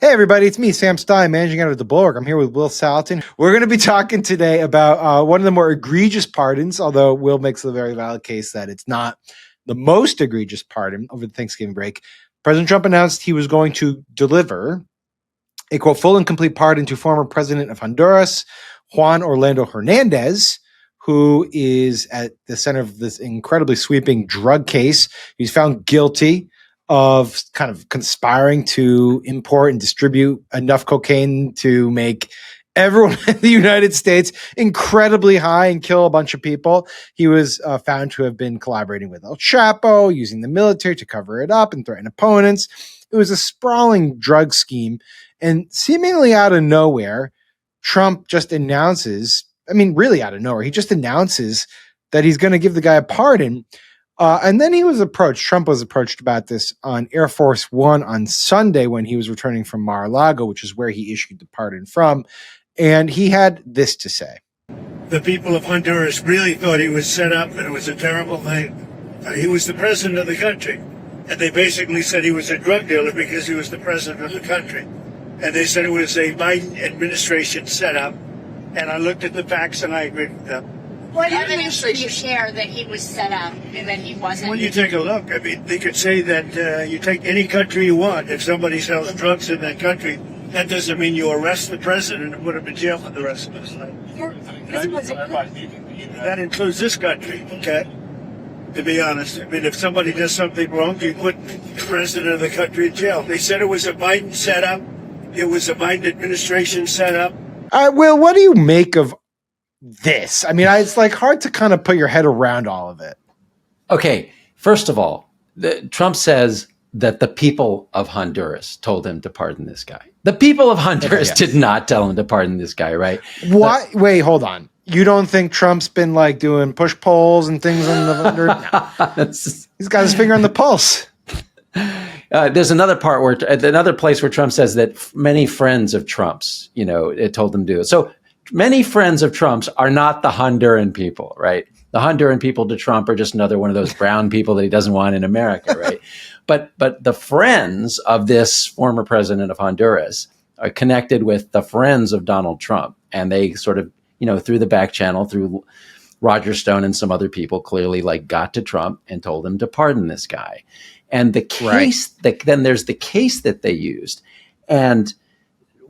Hey everybody, it's me, Sam Stein, managing editor of the Bulwark. I'm here with Will Saletan. We're going to be talking today about one of the more egregious pardons, although Will makes a very valid case that it's not the most egregious pardon over the Thanksgiving break. President Trump announced he was going to deliver a, quote, full and complete pardon to former President of Honduras, Juan Orlando Hernandez, who is at the center of this incredibly sweeping drug case. He's found guilty of kind of conspiring to import and distribute enough cocaine to make everyone in the United States incredibly high and kill a bunch of people. He was found to have been collaborating with El Chapo, using the military to cover it up and threaten opponents. It was a sprawling drug scheme. And seemingly out of nowhere, Trump just announces, really out of nowhere, he just announces that he's going to give the guy a pardon. And then Trump was approached about this on Air Force One on Sunday when he was returning from Mar-a-Lago, which is where he issued the pardon from. And he had this to say. The people of Honduras really thought he was set up and it was a terrible thing. He was the president of the country. And they basically said he was a drug dealer because he was the president of the country. And they said it was a Biden administration setup. And I looked at the facts and I agreed with them. What evidence do you share that he was set up and that he wasn't? When you take a look, they could say that you take any country you want. If somebody sells drugs in that country, that doesn't mean you arrest the president and put him in jail for the rest of his life. That includes this country, okay? To be honest, if somebody does something wrong, you put the president of the country in jail. They said it was a Biden setup. It was a Biden administration setup. Will, what do you make of this? It's like hard to kind of put your head around all of it. Okay, first of all, Trump says that the people of Honduras told him to pardon this guy. The people of Honduras did not tell him to pardon this guy, right? Why? Wait, hold on. You don't think Trump's been like doing push polls and things on the Honduras? No. He's got his finger on the pulse. There's another place where Trump says that many friends of Trump's, it told them to do it. So many friends of Trump's are not the Honduran people, right? The Honduran people to Trump are just another one of those brown people that he doesn't want in America, right? But the friends of this former president of Honduras are connected with the friends of Donald Trump. And they sort of, through the back channel, through Roger Stone and some other people, clearly got to Trump and told him to pardon this guy. And the case, then there's the case that they used. And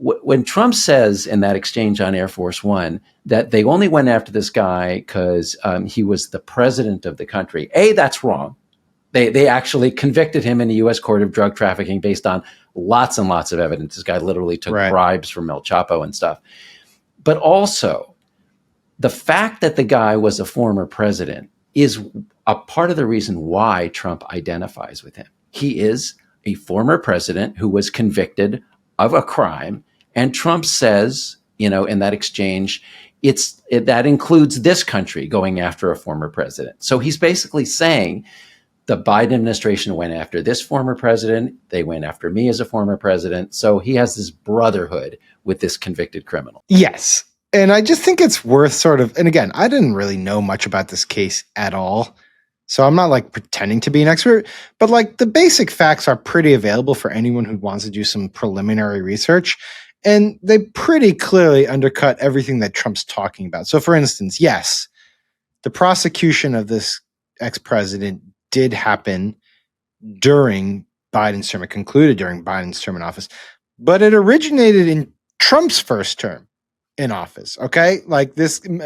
when Trump says in that exchange on Air Force One that they only went after this guy because he was the president of the country, that's wrong. They actually convicted him in a U.S. court of drug trafficking based on lots and lots of evidence. This guy literally took bribes from El Chapo and stuff. But also, the fact that the guy was a former president is a part of the reason why Trump identifies with him. He is a former president who was convicted of a crime. And Trump says, in that exchange, that includes this country going after a former president. So he's basically saying the Biden administration went after this former president. They went after me as a former president. So he has this brotherhood with this convicted criminal. Yes. And I just think it's worth and again, I didn't really know much about this case at all. So I'm not pretending to be an expert, but the basic facts are pretty available for anyone who wants to do some preliminary research. And they pretty clearly undercut everything that Trump's talking about. So for instance, yes, the prosecution of this ex-president did happen during Biden's term. It concluded during Biden's term in office, but it originated in Trump's first term in office. Okay.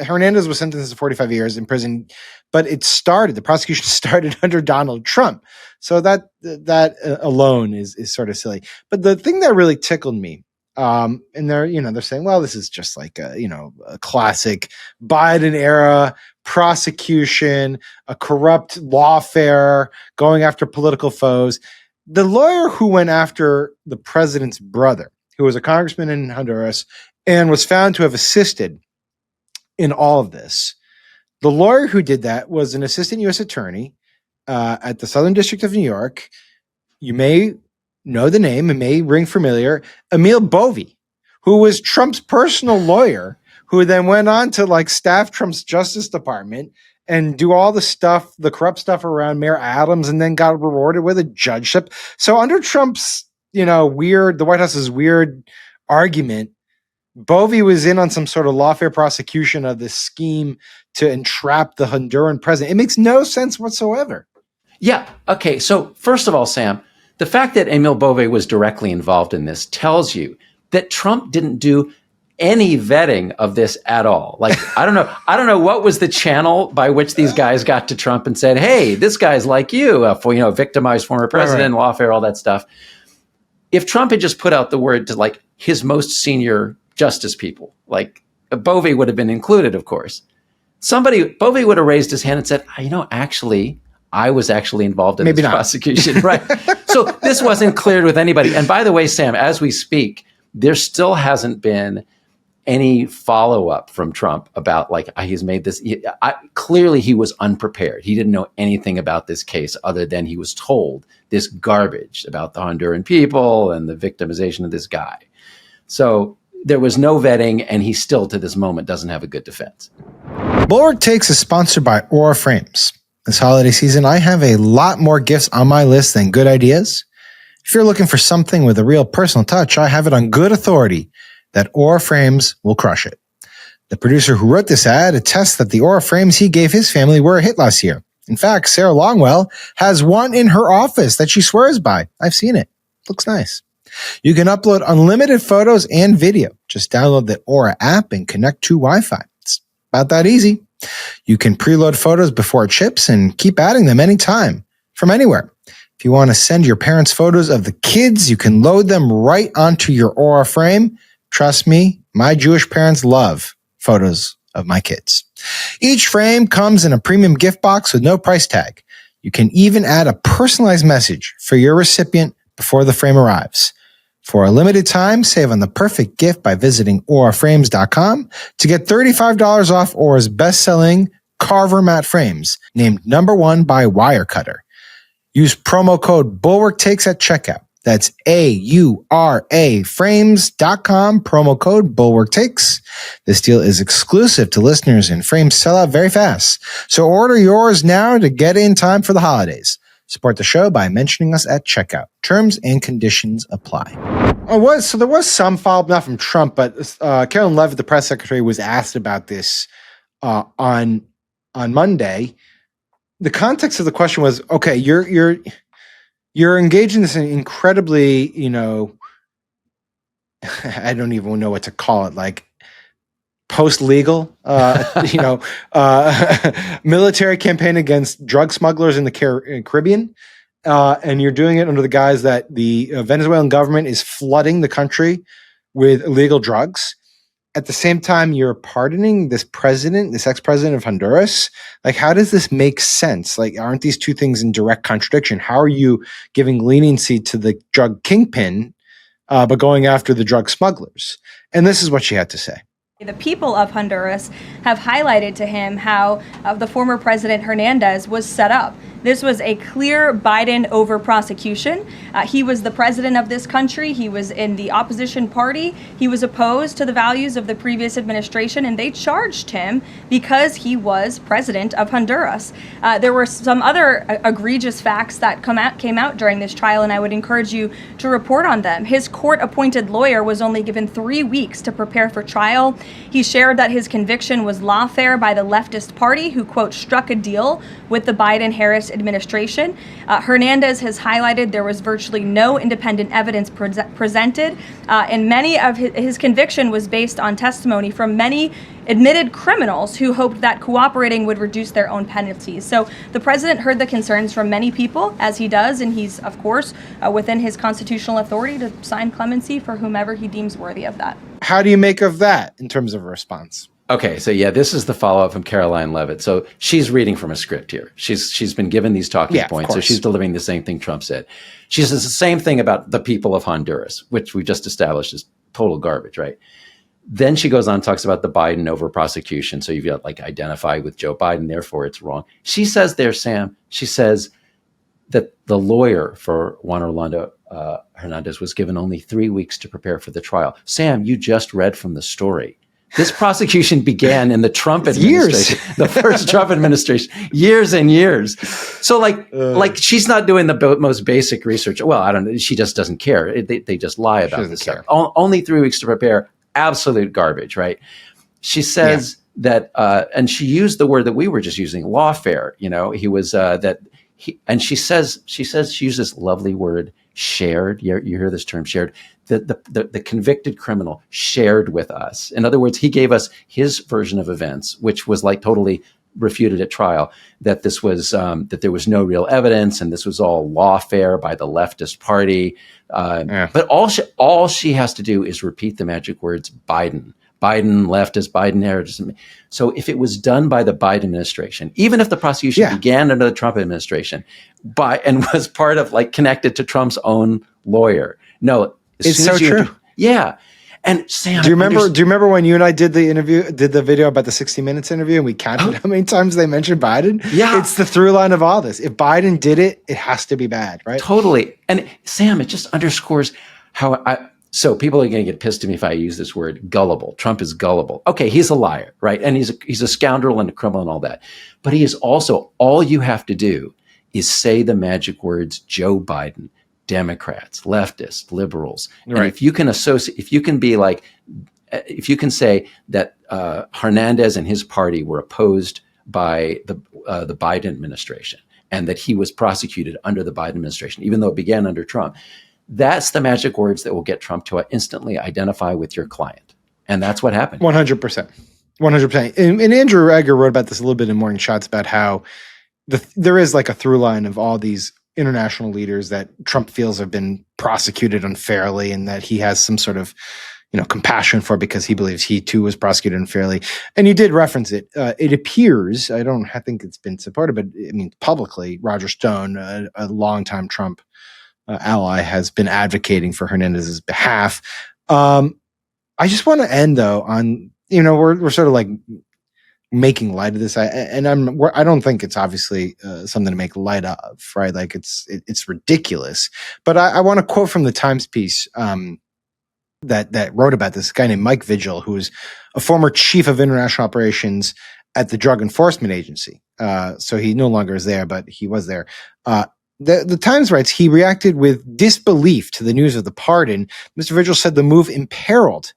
Hernandez was sentenced to 45 years in prison, but the prosecution started under Donald Trump. So that alone is sort of silly. But the thing that really tickled me, and they're saying, well, this is just a classic Biden era prosecution, a corrupt lawfare going after political foes. The lawyer who went after the president's brother, who was a congressman in Honduras and was found to have assisted in all of this, the lawyer who did that was an assistant U.S. attorney at the Southern District of New York. You may know the name, it may ring familiar, Emil Bovee, who was Trump's personal lawyer, who then went on to staff Trump's Justice Department and do all the corrupt stuff around Mayor Adams, and then got rewarded with a judgeship. So under Trump's weird, the White House's weird argument, Bovey was in on some sort of lawfare prosecution of this scheme to entrap the Honduran president. It makes no sense whatsoever. Yeah. Okay. So first of all, Sam, the fact that Emil Bove was directly involved in this tells you that Trump didn't do any vetting of this at all. Like, I don't know what was the channel by which these guys got to Trump and said, "Hey, this guy's like you, victimized former president, lawfare, all that stuff." If Trump had just put out the word to like his most senior justice people, like Bove would have been included, of course. Bove would have raised his hand and said, actually, I was actually involved in this prosecution. Right. So this wasn't cleared with anybody. And by the way, Sam, as we speak, there still hasn't been any follow-up from Trump about he's made this. Clearly, he was unprepared. He didn't know anything about this case other than he was told this garbage about the Honduran people and the victimization of this guy. So there was no vetting, and he still, to this moment, doesn't have a good defense. Bulwark Takes is sponsored by Aura Frames. This holiday season, I have a lot more gifts on my list than good ideas. If you're looking for something with a real personal touch, I have it on good authority that Aura Frames will crush it. The producer who wrote this ad attests that the Aura Frames he gave his family were a hit last year. In fact, Sarah Longwell has one in her office that she swears by. I've seen it. Looks nice. You can upload unlimited photos and video. Just download the Aura app and connect to Wi-Fi. It's about that easy. You can preload photos before it ships and keep adding them anytime from anywhere. If you want to send your parents photos of the kids, you can load them right onto your Aura frame. Trust me, my Jewish parents love photos of my kids. Each frame comes in a premium gift box with no price tag. You can even add a personalized message for your recipient before the frame arrives. For a limited time, save on the perfect gift by visiting auraframes.com to get $35 off Aura's best-selling Carver matte frames, named #1 by Wirecutter. Use promo code BulwarkTakes at checkout. That's AURA frames.com, promo code BulwarkTakes. This deal is exclusive to listeners and frames sell out very fast. So order yours now to get in time for the holidays. Support the show by mentioning us at checkout. Terms and conditions apply. There was some follow-up, not from Trump, but Carolyn Leavitt, the press secretary, was asked about this on Monday. The context of the question was, okay, you're engaged in this incredibly, I don't even know what to call it, like post-legal, military campaign against drug smugglers in the Caribbean. And you're doing it under the guise that the Venezuelan government is flooding the country with illegal drugs. At the same time, you're pardoning this ex-president of Honduras. Like, how does this make sense? Like, aren't these two things in direct contradiction? How are you giving leniency to the drug kingpin, but going after the drug smugglers? And this is what she had to say. The people of Honduras have highlighted to him how the former president Hernandez was set up. This was a clear Biden over prosecution. He was the president of this country. He was in the opposition party. He was opposed to the values of the previous administration, and they charged him because he was president of Honduras. There were some other egregious facts that came out during this trial, and I would encourage you to report on them. His court-appointed lawyer was only given 3 weeks to prepare for trial. He shared that his conviction was lawfare by the leftist party, who, quote, struck a deal with the Biden-Harris administration. Hernandez has highlighted there was virtually no independent evidence presented, and many of his conviction was based on testimony from many admitted criminals who hoped that cooperating would reduce their own penalties. So the president heard the concerns from many people, as he does, and he's, of course, within his constitutional authority to sign clemency for whomever he deems worthy of that. How do you make of that in terms of a response? Okay, so yeah, this is the follow-up from Caroline Leavitt. So she's reading from a script here. She's been given these talking points, so she's delivering the same thing Trump said. She says the same thing about the people of Honduras, which we just established is total garbage, right? Then she goes on and talks about the Biden over prosecution. So you've got identify with Joe Biden, therefore it's wrong. She says there, Sam, she says that the lawyer for Juan Orlando Hernandez was given only 3 weeks to prepare for the trial. Sam, you just read from the story This prosecution began in the Trump Years. administration, the first Trump administration, years and years. So like she's not doing the most basic research. Well, I don't know. She just doesn't care. They just lie about this stuff. Only 3 weeks to prepare. Absolute garbage, right? She says that, and she used the word that we were just using, lawfare. He was and she says she used this lovely word, shared. You hear this term, shared. The convicted criminal shared with us. In other words, he gave us his version of events, which was like totally refuted at trial. That this was that there was no real evidence, and this was all lawfare by the leftist party. But all she has to do is repeat the magic words Biden, leftist, Biden heritage. So if it was done by the Biden administration, even if the prosecution began under the Trump administration, and was part of connected to Trump's own lawyer, no. It's so true. Yeah. And Sam, do you remember when you and I did the video about the 60 Minutes interview, and we counted how many times they mentioned Biden? Yeah. It's the through line of all this. If Biden did it, it has to be bad, right? Totally. And Sam, it just underscores how so people are going to get pissed at me if I use this word, gullible. Trump is gullible. Okay, he's a liar, right? And he's a scoundrel and a criminal and all that. But he is also, all you have to do is say the magic words Joe Biden, Democrats, leftists, liberals. Right. And if you can say that Hernandez and his party were opposed by the Biden administration, and that he was prosecuted under the Biden administration, even though it began under Trump, that's the magic words that will get Trump to instantly identify with your client. And that's what happened. 100%. 100%. And Andrew Egger wrote about this a little bit in Morning Shots about how there is a through line of all these international leaders that Trump feels have been prosecuted unfairly, and that he has some sort of, compassion for, because he believes he too was prosecuted unfairly. And you did reference it. It appears, I think it's been supported, but publicly, Roger Stone, a longtime Trump ally, has been advocating for Hernandez's behalf. I just want to end though on, we're sort of making light of this. I don't think it's obviously something to make light of, right? It's ridiculous. But I want to quote from the Times piece that wrote about this, guy named Mike Vigil, who is a former chief of international operations at the Drug Enforcement Agency. So he no longer is there, but he was there. The Times writes, he reacted with disbelief to the news of the pardon. Mr. Vigil said the move imperiled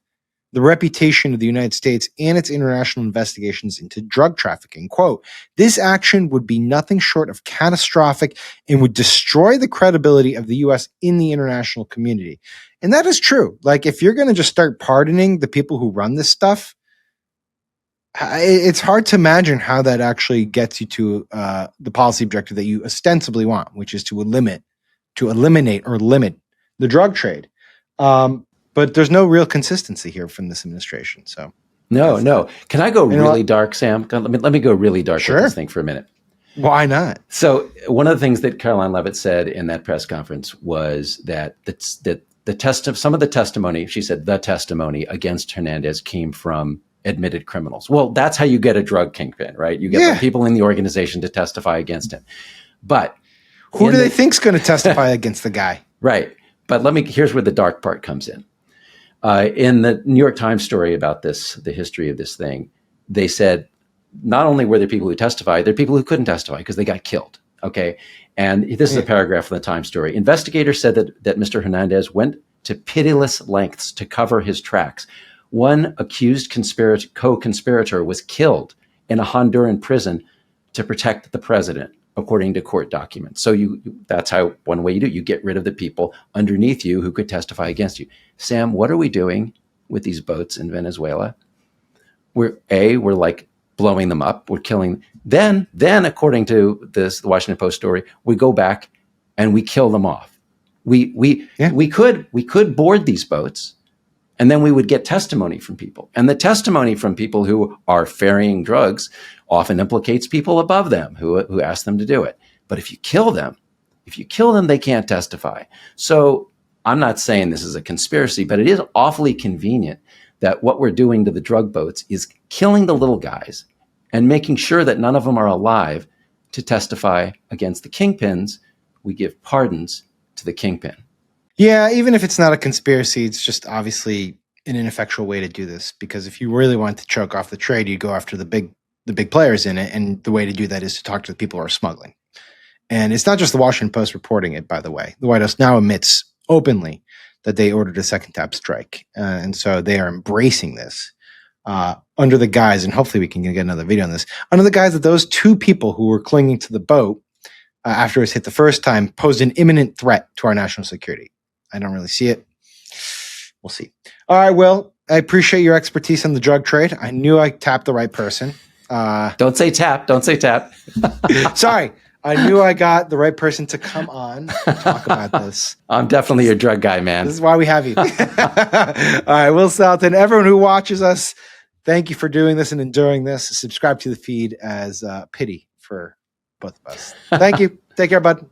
the reputation of the United States and its international investigations into drug trafficking. Quote, this action would be nothing short of catastrophic and would destroy the credibility of the U.S. in the international community. And that is true. If you're going to just start pardoning the people who run this stuff, it's hard to imagine how that actually gets you to the policy objective that you ostensibly want, which is to eliminate or limit the drug trade. But there's no real consistency here from this administration. So no. Can I go really dark, Sam? Let me go really dark with this thing for a minute. Why not? So one of the things that Caroline Leavitt said in that press conference was that some of the testimony, she said the testimony against Hernandez came from admitted criminals. Well, that's how you get a drug kingpin, right? You get the people in the organization to testify against him. But who do they think's going to testify against the guy? Right. But here's where the dark part comes in. In the New York Times story about this, the history of this thing, they said not only were there people who testified, there are people who couldn't testify because they got killed. Okay. And this is a paragraph from the Times story. Investigators said that Mr. Hernandez went to pitiless lengths to cover his tracks. One accused co-conspirator was killed in a Honduran prison to protect the president, according to court documents. So that's how one way you do it. You get rid of the people underneath you who could testify against you. Sam, what are we doing with these boats in Venezuela? We're blowing them up. We're killing. Then according to the Washington Post story, we go back and we kill them off. We could board these boats, and then we would get testimony from people. And the testimony from people who are ferrying drugs often implicates people above them who ask them to do it. But if you kill them, they can't testify. So I'm not saying this is a conspiracy, but it is awfully convenient that what we're doing to the drug boats is killing the little guys and making sure that none of them are alive to testify against the kingpins. We give pardons to the kingpin. Yeah, even if it's not a conspiracy, it's just obviously an ineffectual way to do this, because if you really want to choke off the trade, you go after the big players in it, and the way to do that is to talk to the people who are smuggling. And it's not just the Washington Post reporting it, by the way. The White House now admits openly that they ordered a second tap strike, and so they are embracing this under the guise, and hopefully we can get another video on this, under the guise that those two people who were clinging to the boat after it was hit the first time posed an imminent threat to our national security. I don't really see it. We'll see. All right, Will, I appreciate your expertise in the drug trade. I knew I tapped the right person. Don't say tap. Don't say tap. Sorry. I knew I got the right person to come on and talk about this. I'm definitely a drug guy, man. This is why we have you. All right, Will Saletan, everyone who watches us, thank you for doing this and enduring this. Subscribe to the feed as pity for both of us. Thank you. Take care, bud.